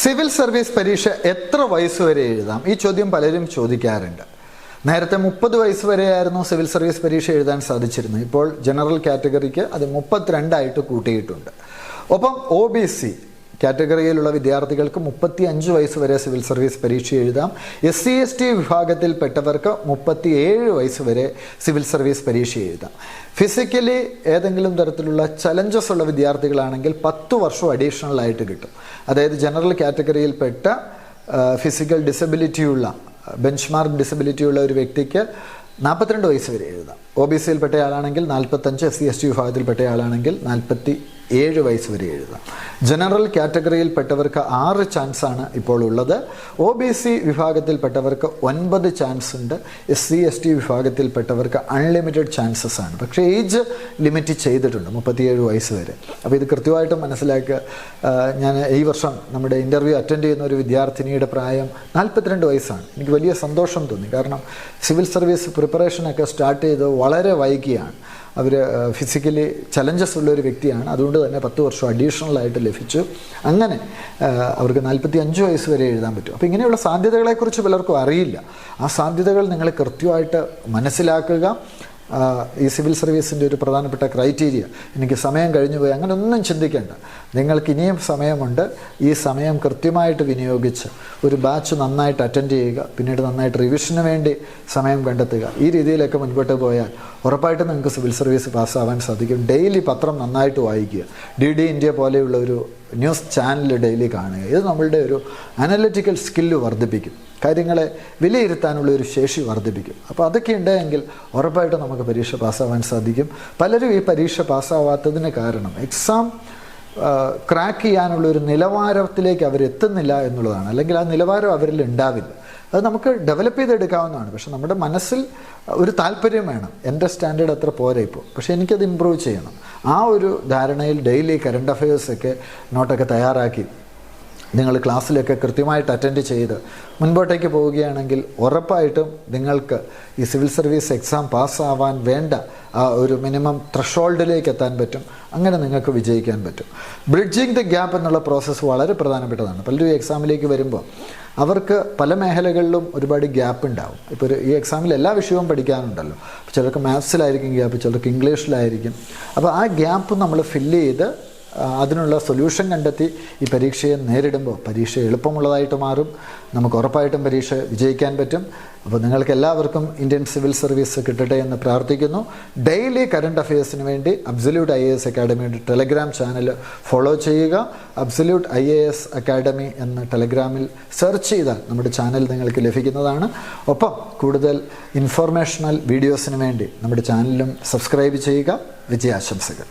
Civil service പരീക്ഷ എത്ര വയസ്സ് വരെ എഴുതാം? ഈ ചോദ്യം പലരും ചോദിക്കാറുണ്ട്. നേരത്തെ 30 വയസ്സ് വരെയായിരുന്നു സിവിൽ സർവീസ് പരീക്ഷ എഴുതാൻ സാധിച്ചിരുന്നത്. ഇപ്പോൾ ജനറൽ കാറ്റഗറിക്ക് അത് 32 കൂട്ടിയിട്ടുണ്ട്. ഒപ്പം OBC കാറ്റഗറിയിലുള്ള വിദ്യാർത്ഥികൾക്ക് 35 വയസ്സ് വരെ സിവിൽ സർവീസ് പരീക്ഷ എഴുതാം. SC/ST വിഭാഗത്തിൽപ്പെട്ടവർക്ക് 37 വയസ്സ് വരെ സിവിൽ സർവീസ് പരീക്ഷ എഴുതാം. ഫിസിക്കലി ഏതെങ്കിലും തരത്തിലുള്ള ചലഞ്ചസ് ഉള്ള വിദ്യാർത്ഥികളാണെങ്കിൽ 10 വർഷം അഡീഷണൽ ആയിട്ട് കിട്ടും. അതായത് ജനറൽ കാറ്റഗറിയിൽപ്പെട്ട ഫിസിക്കൽ ഡിസബിലിറ്റിയുള്ള ബെഞ്ച്മാർക്ക് ഡിസബിലിറ്റിയുള്ള ഒരു വ്യക്തിക്ക് 42 വയസ്സ് വരെ എഴുതാം. OBCയിൽപ്പെട്ട ആളാണെങ്കിൽ 45, SC/ST വിഭാഗത്തിൽപ്പെട്ട ആളാണെങ്കിൽ 47 വയസ്സ് വരെ എഴുതാം. ജനറൽ കാറ്റഗറിയിൽപ്പെട്ടവർക്ക് 6 ചാൻസാണ് ഇപ്പോൾ ഉള്ളത്. OBC വിഭാഗത്തിൽപ്പെട്ടവർക്ക് 9 ചാൻസ് ഉണ്ട്. SC/ST വിഭാഗത്തിൽപ്പെട്ടവർക്ക് അൺലിമിറ്റഡ് ചാൻസസ് ആണ്. പക്ഷേ ഏജ് ലിമിറ്റ് ചെയ്തിട്ടുണ്ട് 37 വയസ്സ് വരെ. അപ്പോൾ ഇത് കൃത്യമായിട്ടും മനസ്സിലാക്കുക. ഞാൻ ഈ വർഷം നമ്മുടെ ഇൻ്റർവ്യൂ അറ്റൻഡ് ചെയ്യുന്ന ഒരു വിദ്യാർത്ഥിനിയുടെ പ്രായം 42 വയസ്സാണ്. എനിക്ക് വലിയ സന്തോഷം തോന്നി. കാരണം സിവിൽ സർവീസ് പ്രിപ്പറേഷനൊക്കെ സ്റ്റാർട്ട് ചെയ്ത് വളരെ വൈകിയാണ്. അവർ ഫിസിക്കലി ചലഞ്ചസ് ഉള്ളൊരു വ്യക്തിയാണ്. അതുകൊണ്ട് തന്നെ 10 വർഷം അഡീഷണൽ ആയിട്ട് ലഭിച്ചു. അങ്ങനെ അവർക്ക് 45 വയസ്സ് വരെ എഴുതാൻ പറ്റും. അപ്പോൾ ഇങ്ങനെയുള്ള സാധ്യതകളെക്കുറിച്ച് പലർക്കും അറിയില്ല. ആ സാധ്യതകൾ നിങ്ങൾ കൃത്യമായിട്ട് മനസ്സിലാക്കുക. ഈ സിവിൽ സർവീസിൻ്റെ ഒരു പ്രധാനപ്പെട്ട ക്രൈറ്റീരിയ എനിക്ക് സമയം കഴിഞ്ഞു പോയി അങ്ങനെ ഒന്നും ചിന്തിക്കേണ്ട. നിങ്ങൾക്ക് ഇനിയും സമയമുണ്ട്. ഈ സമയം കൃത്യമായിട്ട് വിനിയോഗിച്ച് ഒരു ബാച്ച് നന്നായിട്ട് അറ്റൻഡ് ചെയ്യുക. പിന്നീട് നന്നായിട്ട് റിവിഷന് വേണ്ടി സമയം കണ്ടെത്തുക. ഈ രീതിയിലൊക്കെ മുൻപോട്ട് പോയാൽ ഉറപ്പായിട്ടും നിങ്ങൾക്ക് സിവിൽ സർവീസ് പാസ്സാവാൻ സാധിക്കും. ഡെയിലി പത്രം നന്നായിട്ട് വായിക്കുക. DD ഇന്ത്യ പോലെയുള്ള ഒരു ന്യൂസ് ചാനൽ ഡെയിലി കാണുക. ഇത് നമ്മളുടെ ഒരു അനലിറ്റിക്കൽ സ്കില്ല് വർദ്ധിപ്പിക്കും. കാര്യങ്ങളെ വിലയിരുത്താനുള്ള ഒരു ശേഷി വർദ്ധിപ്പിക്കും. അപ്പോൾ അതൊക്കെ ഉണ്ടെങ്കിൽ ഉറപ്പായിട്ടും നമുക്ക് പരീക്ഷ പാസ്സാവാൻ സാധിക്കും. പലരും ഈ പരീക്ഷ പാസ്സാവാത്തതിന് കാരണം എക്സാം ക്രാക്ക് ചെയ്യാനുള്ളൊരു നിലവാരത്തിലേക്ക് അവരെത്തുന്നില്ല എന്നുള്ളതാണ്. അല്ലെങ്കിൽ ആ നിലവാരം അവരിൽ ഉണ്ടാവില്ല. അത് നമുക്ക് ഡെവലപ്പ് ചെയ്തെടുക്കാവുന്നതാണ്. പക്ഷെ നമ്മുടെ മനസ്സിൽ ഒരു താല്പര്യം വേണം. എൻ്റെ സ്റ്റാൻഡേർഡ് അത്ര പോരാ ഇപ്പോൾ, പക്ഷേ എനിക്കത് ഇമ്പ്രൂവ് ചെയ്യണം. ആ ഒരു ധാരണയിൽ ഡെയിലി കറണ്ട് അഫയേഴ്സൊക്കെ നോട്ടൊക്കെ തയ്യാറാക്കി നിങ്ങൾ ക്ലാസ്സിലൊക്കെ കൃത്യമായിട്ട് അറ്റൻഡ് ചെയ്ത് മുൻപോട്ടേക്ക് പോവുകയാണെങ്കിൽ ഉറപ്പായിട്ടും നിങ്ങൾക്ക് ഈ സിവിൽ സർവീസ് എക്സാം പാസ്സാവാൻ വേണ്ട ആ ഒരു മിനിമം ത്രഷോൾഡിലേക്ക് എത്താൻ പറ്റും. അങ്ങനെ നിങ്ങൾക്ക് വിജയിക്കാൻ പറ്റും. ബ്രിഡ്ജിങ് ദ ഗ്യാപ്പ് എന്നുള്ള പ്രോസസ്സ് വളരെ പ്രധാനപ്പെട്ടതാണ്. പലരും ഈ എക്സാമിലേക്ക് വരുമ്പോൾ അവർക്ക് പല മേഖലകളിലും ഒരുപാട് ഗ്യാപ്പ് ഉണ്ടാവും. ഇപ്പോൾ ഈ എക്സാമിൽ എല്ലാ വിഷയവും പഠിക്കാനുണ്ടല്ലോ. ചിലർക്ക് മാത്സിലായിരിക്കും ഗ്യാപ്പ്, ചിലർക്ക് ഇംഗ്ലീഷിലായിരിക്കും. അപ്പോൾ ആ ഗ്യാപ്പ് നമ്മൾ ഫില്ല് ചെയ്ത് അതിനുള്ള സൊല്യൂഷൻ കണ്ടെത്തി ഈ പരീക്ഷയെ നേരിടുമ്പോൾ പരീക്ഷ എളുപ്പമുള്ളതായിട്ട് മാറും. നമുക്ക് ഉറപ്പായിട്ടും പരീക്ഷ വിജയിക്കാൻ പറ്റും. അപ്പോൾ നിങ്ങൾക്ക് എല്ലാവർക്കും ഇന്ത്യൻ സിവിൽ സർവീസ് കിട്ടട്ടെ എന്ന് പ്രാർത്ഥിക്കുന്നു. ഡെയിലി കറണ്ട് അഫയേഴ്സിന് വേണ്ടി അബ്സല്യൂട്ട് IAS അക്കാഡമിയുടെ ടെലഗ്രാം ചാനൽ ഫോളോ ചെയ്യുക. അബ്സല്യൂട്ട് IAS അക്കാഡമി എന്ന ടെലഗ്രാമിൽ സെർച്ച് ചെയ്താൽ നമ്മുടെ ചാനൽ നിങ്ങൾക്ക് ലഭിക്കുന്നതാണ്. ഒപ്പം കൂടുതൽ ഇൻഫോർമേഷണൽ വീഡിയോസിന് വേണ്ടി നമ്മുടെ ചാനലും സബ്സ്ക്രൈബ് ചെയ്യുക. വിജയാശംസകൾ.